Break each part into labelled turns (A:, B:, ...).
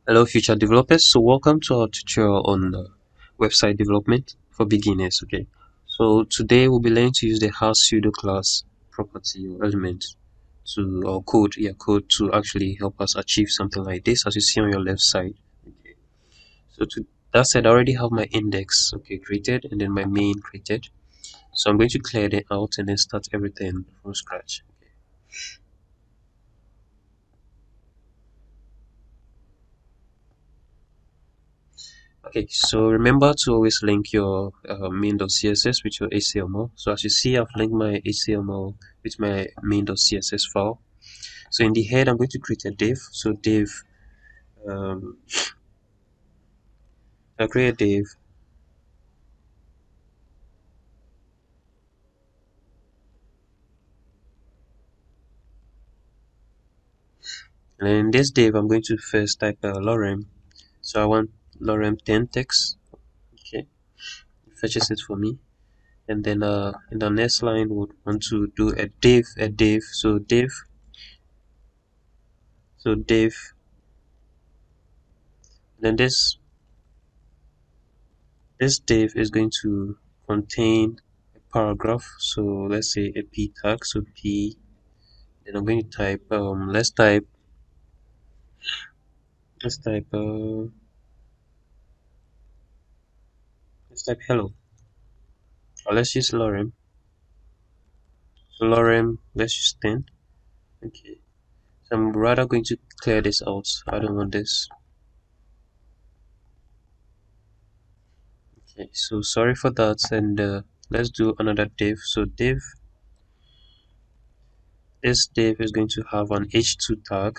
A: Hello, future developers. So, welcome to our tutorial on website development for beginners. Okay, so today we'll be learning to use the house pseudo class property or element to or code to actually help us achieve something like this, as you see on your left side. Okay, so to that said, I already have my index created and then my main created. So I'm going to clear it out and then start everything from scratch. Okay, so remember to always link your main.css with your HTML. So as you see, I've linked my HTML with my main.css file. So in the head, I'm going to create a div. So div, um, I'll create a div. And in this div, I'm going to first type lorem. So I want lorem 10 text. Okay, it fetches it for me. And then in the next line, we would want to do a div. So div. Then this div is going to contain a paragraph. So let's say a p tag. So p. Then I'm going to type. Let's type hello. Or let's use lorem. So lorem. Let's use 10. Okay. So I'm rather going to clear this out. I don't want this. Okay. So sorry for that. And let's do another div. So div. This div is going to have an h2 tag.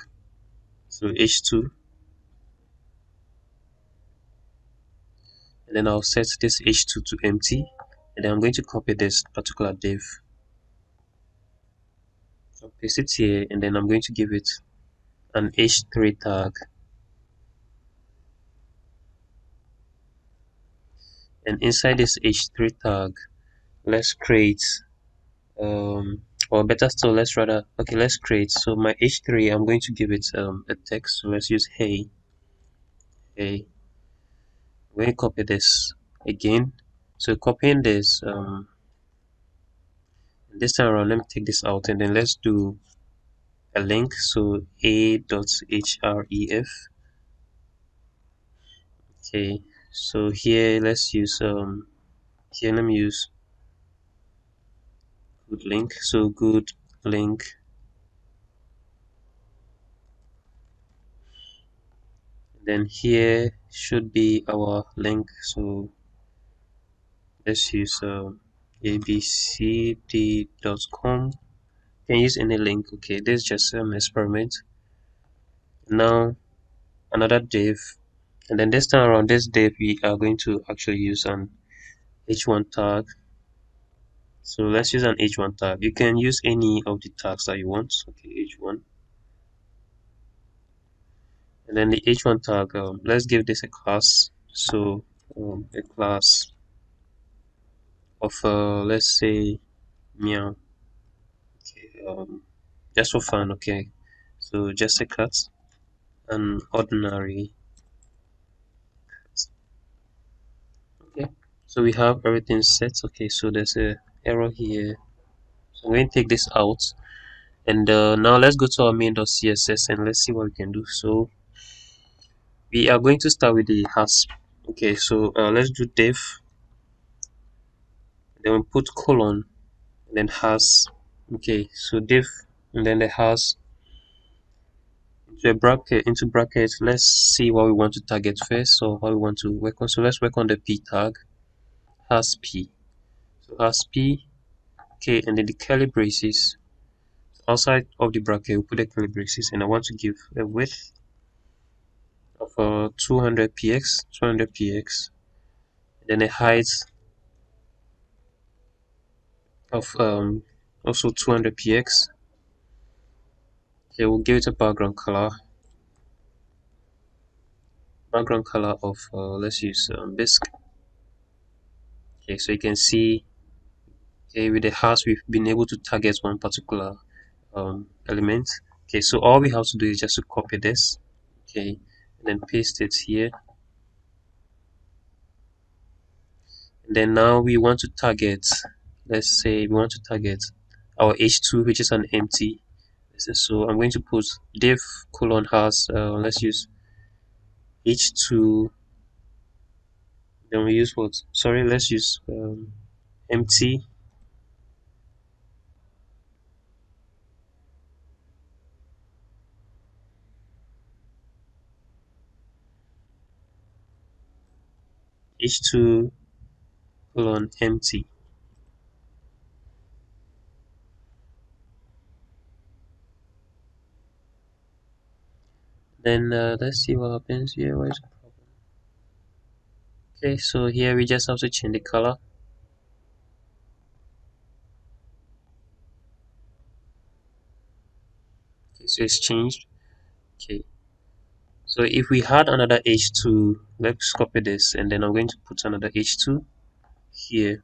A: So h2. And then I'll set this h2 to empty, and then I'm going to copy this particular div. I'll paste it here, and then I'm going to give it an h3 tag, and inside this h3 tag, let's create or better still, let's create. So my h3, I'm going to give it a text. So let's use hey. I'm going to copy this again. So copying this time around, let me take this out, and then let's do a link. So a.href. Okay, so here let's use here let me use good link. So good link, then here should be our link. So let's use abcd.com. Can use any link. Okay, this is just an experiment. Now another div, and then this time around, this div we are going to actually use an h1 tag. So let's use an h1 tag. You can use any of the tags that you want. Okay, h1. And then the h1 tag, let's give this a class. So a class of let's say meow. Okay, just for fun. Okay, so just a cat, an ordinary cat. Okay, so we have everything set. Okay, so there's a error here. So I'm going to take this out, and now let's go to our main.css and let's see what we can do. So we are going to start with the hasp. Okay, so let's do div, then we put colon, and then has. Okay, so div, and then the has into bracket. Let's see what we want to target first, so what we want to work on. So let's work on the p tag, has p. So has p. Okay, and then the curly braces. Outside of the bracket, we put the curly braces, and I want to give a width of 200 px, then a height of also 200 px. Okay, we'll give it a background color of let's use bisque. Okay, so you can see, okay, with the house we've been able to target one particular element. Okay, so all we have to do is just to copy this. Okay, and then paste it here. And then now we want to target, let's say we want to target our h2, which is an empty. So I'm going to put div colon has, let's use h2, then we use what, sorry, let's use empty h2 colon empty. Then let's see what happens here. Where's the problem? Okay, so here we just have to change the color. Okay, so it's changed. Okay, so if we had another h2, let's copy this, and then I'm going to put another h2 here.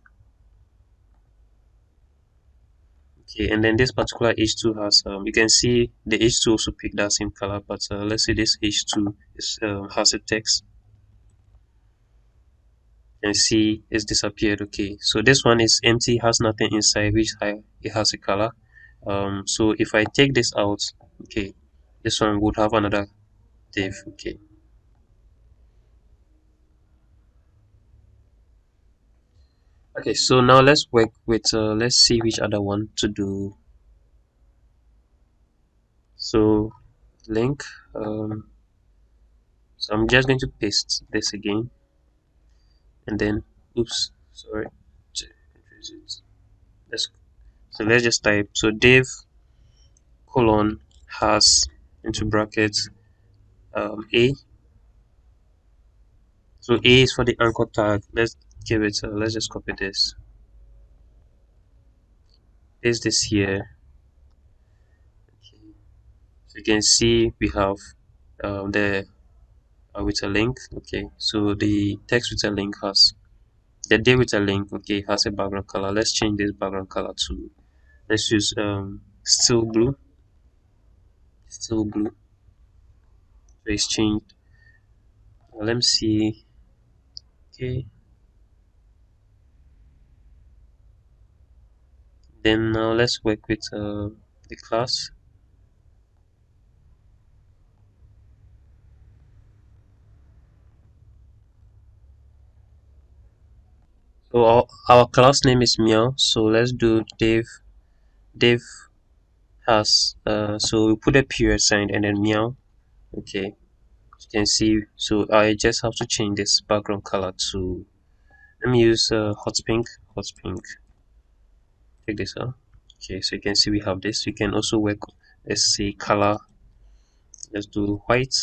A: Okay, and then this particular h2 has, you can see the h2 also picked that same color, but let's say this h2 is has a text, and see it's disappeared. Okay, so this one is empty, has nothing inside, which it has a color. So if I take this out, okay, this one would have another div. Okay, okay, so now let's work with let's see which other one to do. So link, so I'm just going to paste this again, and then oops, sorry, let's, so let's just type, so div colon has into brackets a. So a is for the anchor tag. Let's give it, let's just copy this, paste this here. Okay. So you can see we have the with a link. Okay, so the text with a link has, the day with a link, okay, has a background color. Let's change this background color to, let's use still blue. Still blue. So it's changed. Let me see. Okay, then now let's work with the class. So our class name is meow, so let's do div has, so we put a period sign and then meow. Okay, you can see, so I just have to change this background color to, let me use hot pink. Take this out. Okay, so you can see we have this. You can also work, let's see, color, let's do white.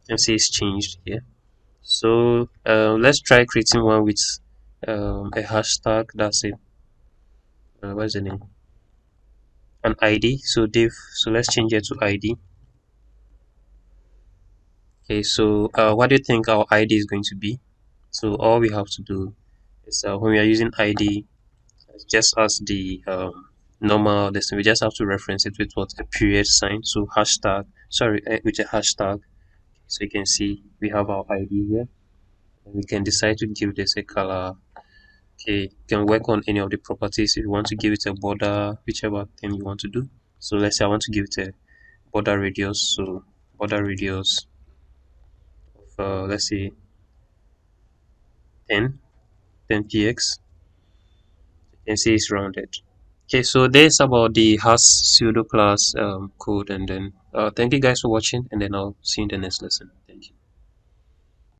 A: You can see it's changed here. So let's try creating one with a hashtag. That's it. What's the name? An ID. So div, so let's change it to ID. Okay, so what do you think our ID is going to be? So all we have to do is when we are using ID, just as the normal this, we just have to reference it with what, a period sign. So hashtag, sorry, with a hashtag. So you can see we have our ID here. We can decide to give this a color. Okay, you can work on any of the properties. If you want to give it a border, whichever thing you want to do. So let's say I want to give it a border radius. So border radius of let's say 10 px. You can see it's rounded. Okay, so this about the has pseudo class code, and then thank you guys for watching, and then I'll see you in the next lesson. Thank you.